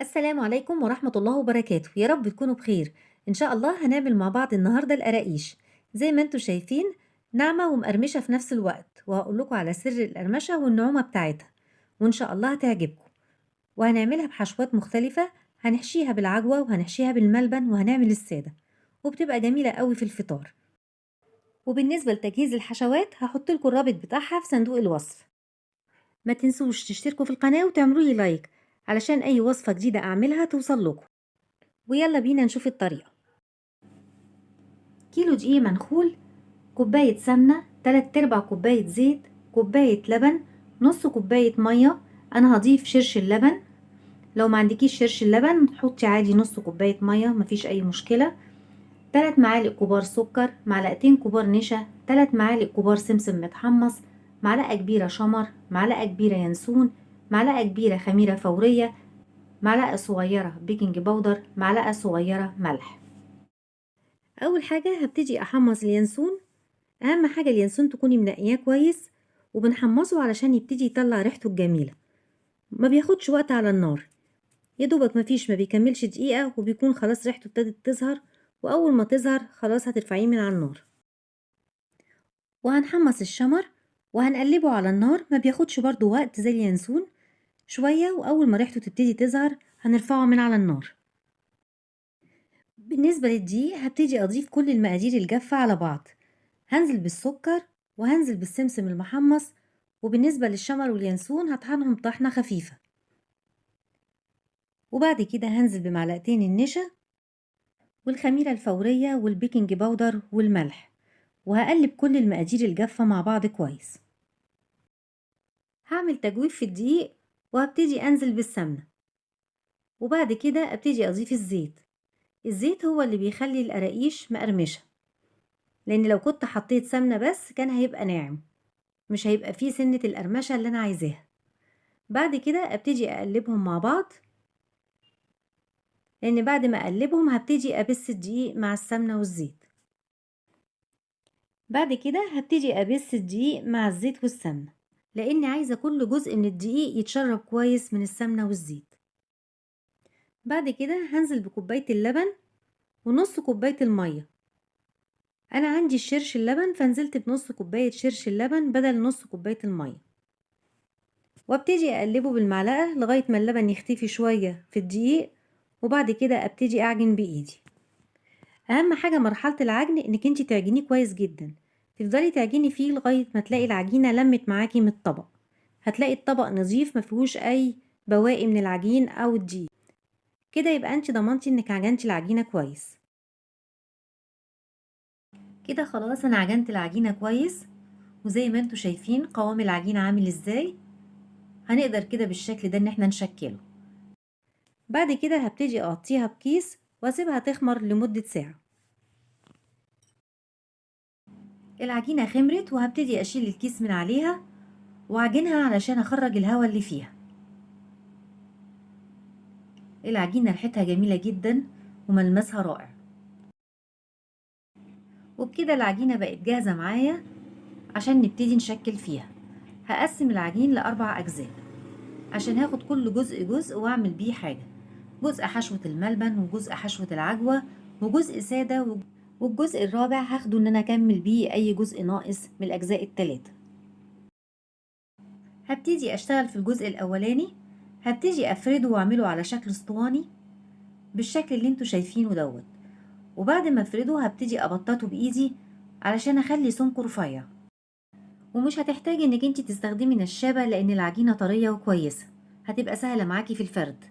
السلام عليكم ورحمة الله وبركاته، يا رب تكونوا بخير. إن شاء الله هنعمل مع بعض النهاردة القراقيش زي ما انتوا شايفين، ناعمة ومقرمشة في نفس الوقت، وهقول لكم على سر القرمشة والنعومة بتاعتها، وإن شاء الله هتعجبكم. وهنعملها بحشوات مختلفة، هنحشيها بالعجوة وهنحشيها بالملبن وهنعمل السادة، وبتبقى جميلة قوي في الفطار. وبالنسبة لتجهيز الحشوات هحط لكم الرابط بتاعها في صندوق الوصف. ما تنسوش تشتركوا في القناة وتعملوا لي لايك علشان أي وصفة جديدة أعملها توصل لكم. ويلا بينا نشوف الطريقة. كيلو دقيق منخول، كوباية سمنة، 3/4 كوباية زيت، كوباية لبن، نص كوباية مية. أنا هضيف شرش اللبن، لو ما عندكيش شرش اللبن حطي عادي نص كوباية مية، مفيش أي مشكلة. 3 معالق كبار سكر، معلقتين كبار نشا، 3 معالق كبار سمسم متحمص، معلقة كبيرة شمر، معلقة كبيرة ينسون، معلقة كبيرة خميرة فورية، معلقة صغيرة بيكنج باودر، معلقة صغيرة ملح. أول حاجة هبتدي أحمص اليانسون. أهم حاجة اليانسون تكوني منقياه كويس، وبنحمصه علشان يبتدي يطلع ريحته الجميلة. ما بياخدش وقت على النار، يدوبك ما بيكملش دقيقة وبيكون خلاص ريحته ابتدت تظهر، وأول ما تظهر خلاص هترفعيه من على النار. وهنحمص الشمر وهنقلبه على النار، ما بياخدش برضو وقت زي اليانسون، شوية وأول ما ريحته تبتدي تظهر هنرفعه من على النار. بالنسبة للدقيق هبتدي أضيف كل المقادير الجافة على بعض، هنزل بالسكر وهنزل بالسمسم المحمص، وبالنسبة للشمر واليانسون هطحنهم طحنة خفيفة، وبعد كده هنزل بمعلقتين النشا والخميرة الفورية والبيكنج باودر والملح، وهقلب كل المقادير الجافة مع بعض كويس. هعمل تجويف في الدقيق وهبتدي أنزل بالسمنة، وبعد كده ابتدي أضيف الزيت. الزيت هو اللي بيخلي القراقيش مقرمشة، لأن لو كنت حطيت سمنة بس كان هيبقى ناعم، مش هيبقى فيه سنة القرمشة اللي أنا عايزاها. بعد كده ابتدي أقلبهم مع بعض، لأن بعد ما أقلبهم هبتدي أبس الدقيق مع السمنة والزيت. بعد كده هبتدي أبس الدقيق مع الزيت والسمنة، لأني عايزة كل جزء من الدقيق يتشرب كويس من السمنة والزيت. بعد كده هنزل بكوباية اللبن ونص كوباية المية. أنا عندي الشرش اللبن فنزلت بنص كوباية شرش اللبن بدل نص كوباية المية، وابتدي أقلبه بالمعلقة لغاية ما اللبن يختفي شوية في الدقيق، وبعد كده ابتدي أعجن بإيدي. اهم حاجه مرحله العجن انك انت تعجنيه كويس جدا، تفضلي تعجني فيه لغايه ما تلاقي العجينه لمت معاكي من الطبق، هتلاقي الطبق نظيف ما فيهوش اي بواقي من العجين او الدقيق، كده يبقى انت ضمنتي انك عجنتي العجينه كويس. كده خلاص انا عجنت العجينه كويس، وزي ما انتوا شايفين قوام العجينه عامل ازاي. هنقدر كده بالشكل ده ان احنا نشكله. بعد كده هبتدي اغطيها بكيس واسيبها تخمر لمده ساعه. العجينه خمرت وهبتدي اشيل الكيس من عليها واعجنها علشان اخرج الهواء اللي فيها. العجينة ريحتها جميلة جدا وملمسها رائع. وبكده العجينة بقت جاهزة معايا عشان نبتدي نشكل فيها. هقسم العجين لأربع أجزاء عشان هاخد كل جزء جزء واعمل بيه حاجة، جزء حشوة الملبن وجزء حشوة العجوة وجزء سادة والجزء الرابع هاخده ان انا اكمل بيه اي جزء ناقص من الاجزاء التلاتة. هبتدي اشتغل في الجزء الاولاني، هبتدي افرده واعمله على شكل اسطواني بالشكل اللي انتوا شايفينه دوت، وبعد ما افرده هبتدي ابططه بايدي علشان اخلي سمكه رفيع. ومش هتحتاجي انك انت تستخدمي نشابة لان العجينة طرية وكويسة، هتبقى سهلة معاكي في الفرد.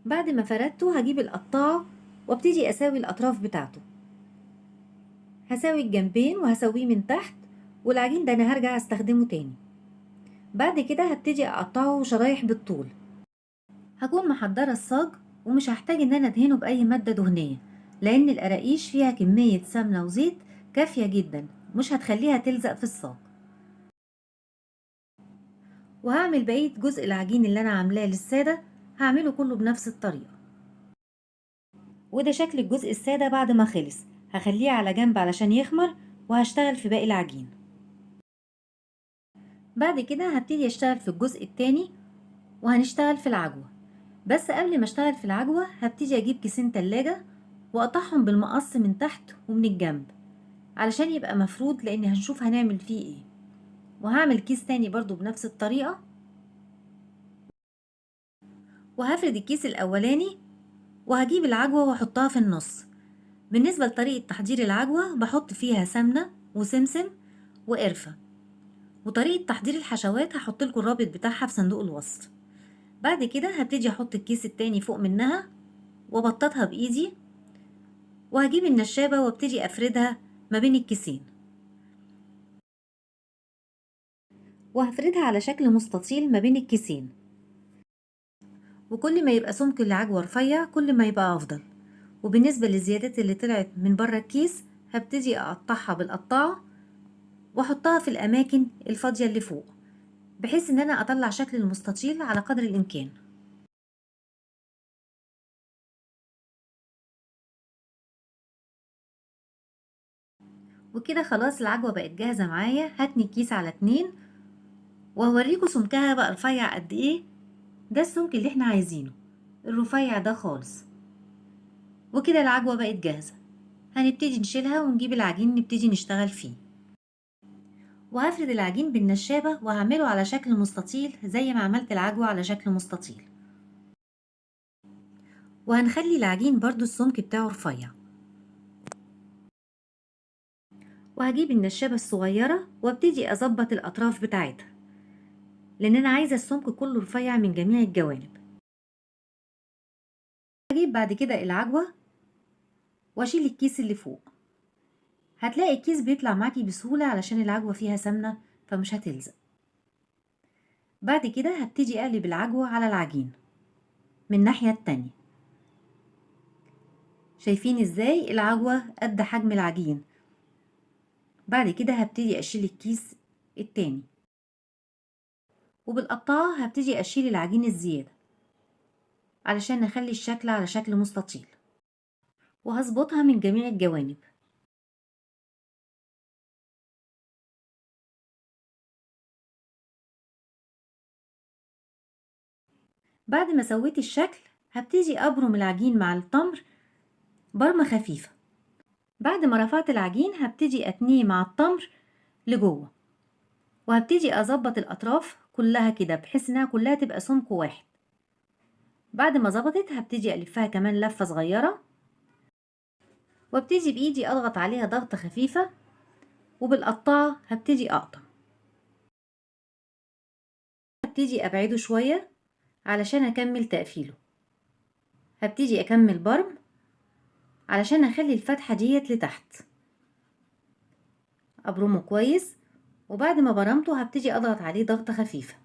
بعد ما فردته هجيب القطاعة وابتدي اساوي الاطراف بتاعته، هساوي الجنبين وهسويه من تحت، والعجين ده انا هرجع استخدمه تاني. بعد كده هبتدي اقطعه شرايح بالطول. هكون محضرة الصاج ومش هحتاج ان انا ادهنه باي مادة دهنية، لان القراقيش فيها كمية سمنة وزيت كافية جدا مش هتخليها تلزق في الصاج. وهعمل بقية جزء العجين اللي انا عاملاه للسادة، هعمله كله بنفس الطريقة. وده شكل الجزء السادة بعد ما خلص، هخليه على جنب علشان يخمر، وهشتغل في باقي العجين. بعد كده هبتدي اشتغل في الجزء التاني وهنشتغل في العجوة. بس قبل ما اشتغل في العجوة هبتدي اجيب كيسين تلاجة واقطعهم بالمقص من تحت ومن الجنب علشان يبقى مفرود، لان هنشوف هنعمل فيه ايه. وهعمل كيس تاني برضو بنفس الطريقة، وهفرد الكيس الاولاني وهجيب العجوة واحطها في النص. بالنسبة لطريقة تحضير العجوة بحط فيها سمنة وسمسم وقرفة، وطريقة تحضير الحشوات هحط لكم الرابط بتاعها في صندوق الوصف. بعد كده هبتدي احط الكيس التاني فوق منها وابططها بايدي، وهجيب النشابة وابتدي افردها ما بين الكيسين، وهفردها على شكل مستطيل ما بين الكيسين. وكل ما يبقى سمك العجوة رفيع كل ما يبقى افضل. وبالنسبة للزيادات اللي طلعت من بره الكيس هبتدي اقطعها بالقطاعة واحطها في الاماكن الفاضية اللي فوق، بحيث ان انا اطلع شكل المستطيل على قدر الامكان. وكده خلاص العجوة بقت جاهزة معايا. هتني الكيس على 2 وهوريكم سمكها بقى رفيع قد ايه. ده السمك اللي احنا عايزينه، الرفيع ده خالص. وكده العجوة بقت جاهزة. هنبتدي نشيلها ونجيب العجين نبتدي نشتغل فيه. وهفرد العجين بالنشابة وهعمله على شكل مستطيل زي ما عملت العجوة على شكل مستطيل. وهنخلي العجين برضو السمك بتاعه رفيع. وهجيب النشابة الصغيرة وابتدي اظبط الاطراف بتاعتها، لان انا عايزة السمك كله رفيع من جميع الجوانب. هجيب بعد كده العجوة واشيل الكيس اللي فوق. هتلاقي الكيس بيطلع معاكي بسهولة علشان العجوة فيها سمنة فمش هتلزق. بعد كده هبتدي اقلب العجوة على العجين من الناحية التانية. شايفين ازاي العجوة قد حجم العجين؟ بعد كده هبتدي اشيل الكيس التاني، وبالقطاعة هبتدي اشيل العجين الزيادة علشان نخلي الشكل على شكل مستطيل، وهظبطها من جميع الجوانب. بعد ما سويت الشكل هبتدي ابرم العجين مع التمر برمة خفيفة. بعد ما رفعت العجين هبتدي اتنيه مع التمر لجوه، وهبتدي اظبط الاطراف كلها كده بحيث انها كلها تبقى سمك واحد. بعد ما ظبطت هبتدي الفها كمان لفة صغيرة، وابتدي بايدي اضغط عليها ضغطة خفيفة، وبالقطاعة هبتدي اقطع. هبتدي ابعده شوية علشان اكمل تقفيله. هبتدي اكمل برم علشان اخلي الفتحة ديت لتحت. ابرمه كويس، وبعد ما برمته هبتدي اضغط عليه ضغطة خفيفة،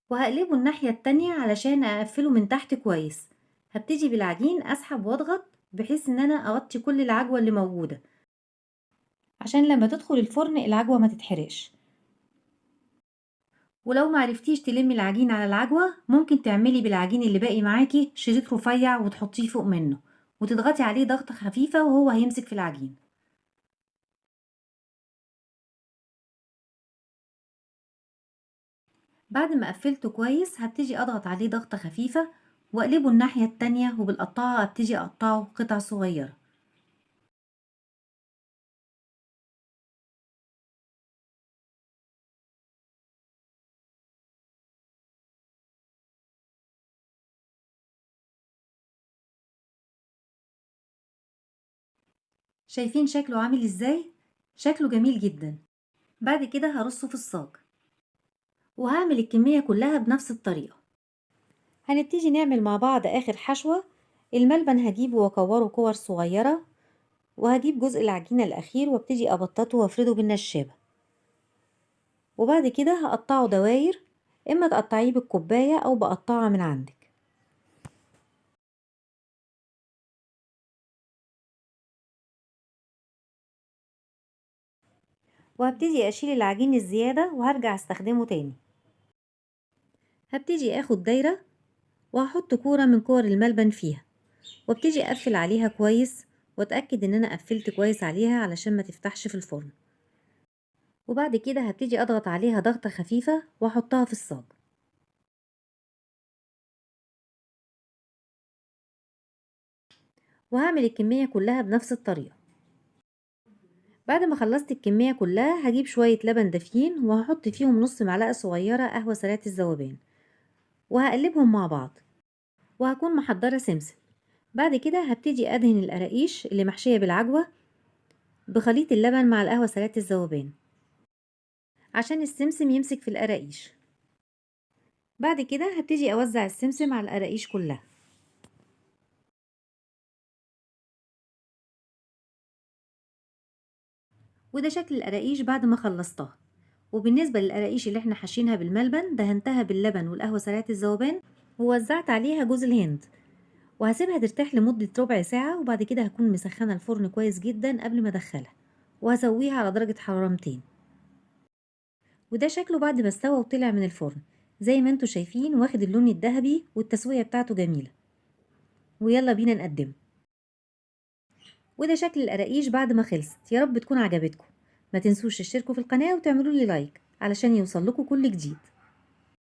وهقلبه الناحية التانية علشان اقفله من تحت كويس. هبتدي بالعجين اسحب واضغط بحيث ان انا اغطي كل العجوة اللي موجودة، عشان لما تدخل الفرن العجوة ما تتحرقش. ولو معرفتيش تلمي العجين على العجوة ممكن تعملي بالعجين اللي باقي معاكي شريط رفيع وتحطيه فوق منه وتضغطي عليه ضغطة خفيفة وهو هيمسك في العجين. بعد ما قفلته كويس هبتدي اضغط عليه ضغطة خفيفة واقلبه الناحية التانية، وبالقطاعة ابتدي اقطعه قطع صغيرة. شايفين شكله عامل ازاي؟ شكله جميل جدا. بعد كده هرصه في الصاج، وهعمل الكمية كلها بنفس الطريقة. هنبتدي نعمل مع بعض اخر حشوة. الملبن هجيبه واكوره كور صغيرة، وهجيب جزء العجينة الاخير وابتدي ابططه وافرده بالنشابة، وبعد كده هقطعه دواير، اما تقطعيه بالكوباية او بقطعه من عندك. وهبتدي اشيل العجين الزيادة وهرجع استخدمه تاني. هبتدي اخد دايرة وهحط كورة من كور الملبن فيها، وابتدي اقفل عليها كويس، واتأكد ان انا قفلت كويس عليها علشان ما تفتحش في الفرن. وبعد كده هبتدي اضغط عليها ضغطة خفيفة واحطها في الصاج. وهعمل الكمية كلها بنفس الطريقة. بعد ما خلصت الكمية كلها هجيب شوية لبن دافيين وهحط فيهم نص معلقة صغيرة قهوة سريعة الذوبان وهقلبهم مع بعض، وهكون محضرة سمسم. بعد كده هبتدي أدهن القراقيش اللي محشية بالعجوة بخليط اللبن مع القهوة سريعة الذوبان عشان السمسم يمسك في القراقيش. بعد كده هبتدي أوزع السمسم على القراقيش كلها. وده شكل القراقيش بعد ما خلصتها. وبالنسبة للقراقيش اللي احنا حاشينها بالملبن دهنتها باللبن والقهوة سريعة الذوبان ووزعت عليها جوز الهند، وهسيبها ترتاح لمدة ربع ساعة، وبعد كده هكون مسخنة الفرن كويس جدا قبل ما ادخلها، وهسويها على درجة حرارة 200. وده شكله بعد ما استوى وطلع من الفرن زي ما انتوا شايفين، واخد اللون الذهبي والتسوية بتاعته جميلة. ويلا بينا نقدمه. وده شكل القراقيش بعد ما خلصت. يا رب تكون عجبتكم. ما تنسوش تشتركوا في القناة وتعملوا لي لايك علشان يوصل لكم كل جديد.